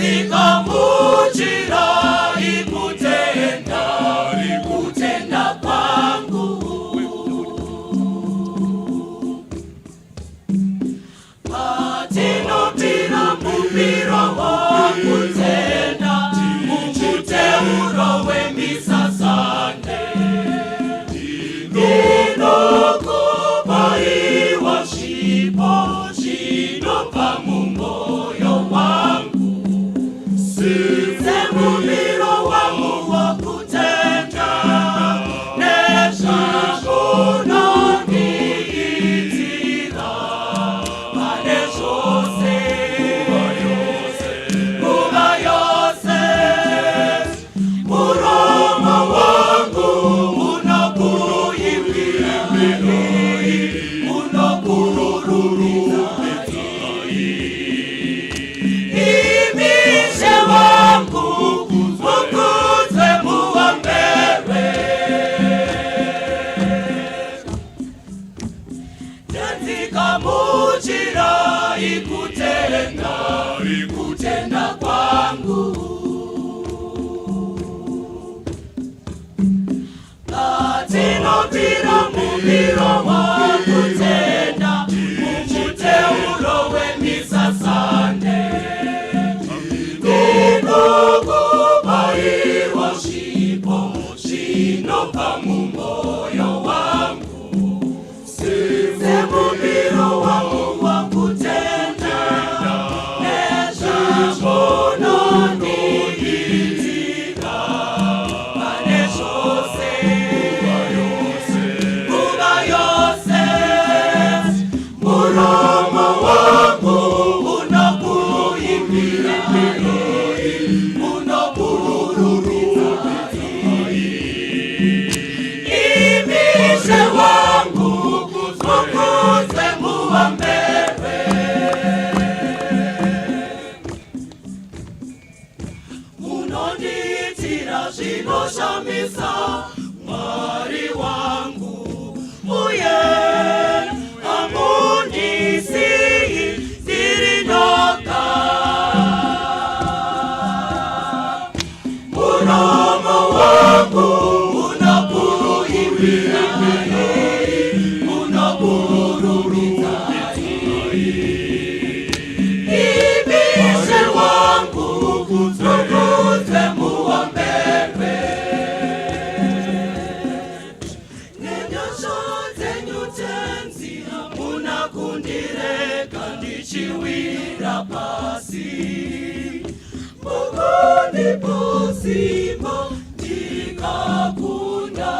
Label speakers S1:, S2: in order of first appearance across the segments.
S1: Nenzika mujira ikutenda kwangu. Patino pira mupira wakutenda, mukute urowe misasande. Dino kubaiwa shipo, shino pamumoyo wangu. Size mumiro wangu wakutenda, nesha kuno niitira. Mane shose, kuba yose, muromo wangu unokururumizai. Imishe wangu mukuzwe muwambere. Nenzika mujira ikutenda kwangu. Patino pira mumiro wakutenda, mukute urowe misasande. Dino kubaiwa shipo, shino pamumoyo wangu. Size mumiro wangu wakutenda, nesha kono niitira. Mane shose, kuba yose, muromo wangu unokururumizai. Imishe wangu mukuzwe muwambere. Munondiitira zvinoshamisa, Mwari wangu. Uye hamundisiyi ndiri ndoga. Muromo wangu unokururumizai. Imishe wangu mukuzwe muwambere. Nenyasha dzenyu tenzi hamuna kundireka ndichiwira pasi. Mukundipusima ndikakunda.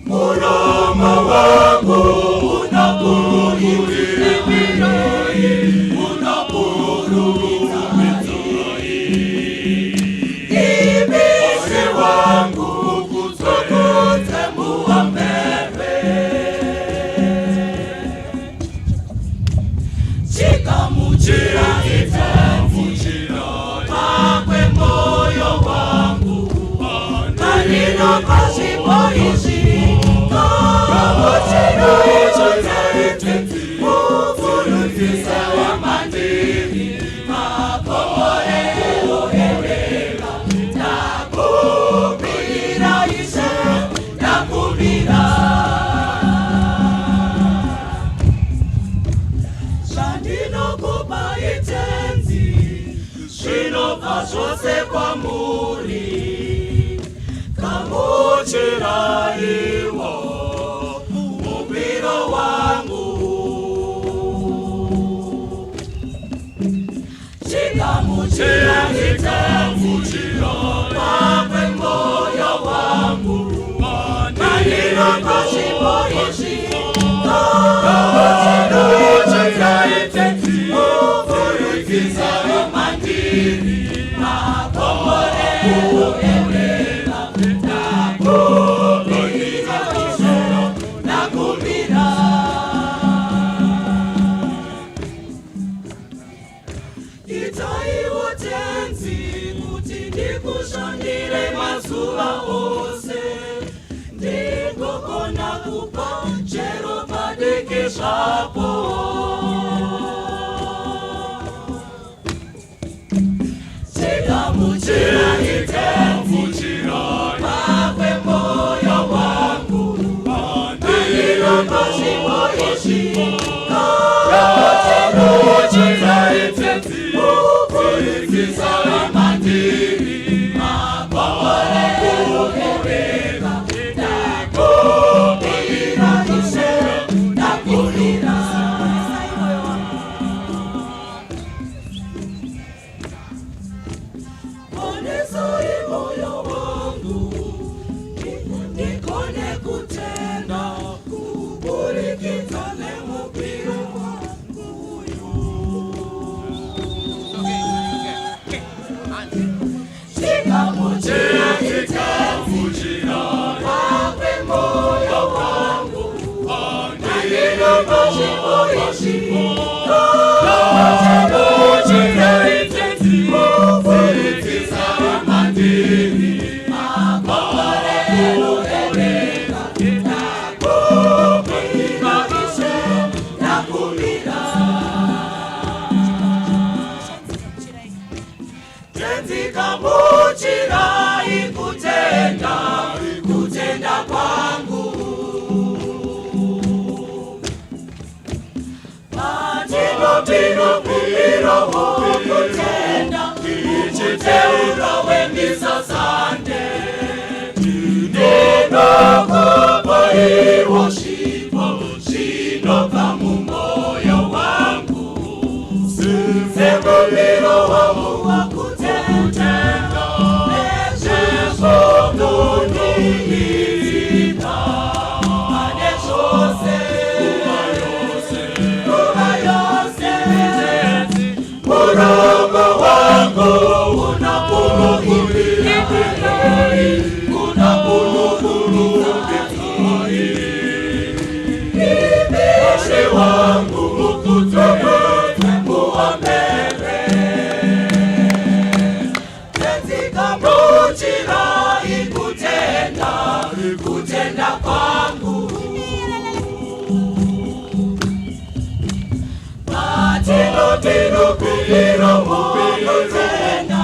S1: Muromo wangu unokururumizai. Imishe wangu mukuzwe muwambere. Chikamuchira pakwe moyo wangu. Manino pashipo ishi kamuchira itenzi, mufurutisa wa mandiri. Makomore uherera, nakubira ishe, nakubira. Shandinokupa itenzi, zvinobva zvose kwamuri. Kamuchira iwo mupiro wangu. Chikamuchira itenzi pakwe moyo wangu. Manino pashipo ishi kamuchira itenzi, mufurukisa mandiri. Makomore uherera, nakubira ishe, nakubira. Itaiwo tenzi kuti ndikushandire mazuva ose. Ndingokona kupa chero padeke zvapo. Kutenda kwangu kutenda wemisasande nenokubahiwoshipo shinoka mumoyo wangu semumiro wangu wakutenda nezvesvonuniita anezvose Muramba wangu Imeshi wangu muambere Tenzika muchira kutenda kwangu Tino kumiro kutenda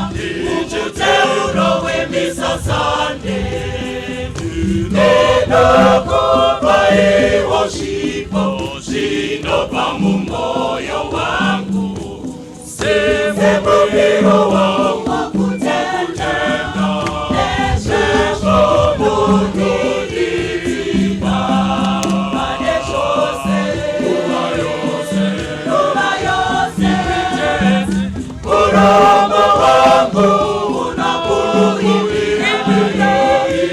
S1: Uchiteuro wemisasande Neno kubaiwoshipo Shinopa mumoyo wangu Semumiro wangu wakutenda Nesheso mununitima Aneshose Muramba wangu unapuluguru vitari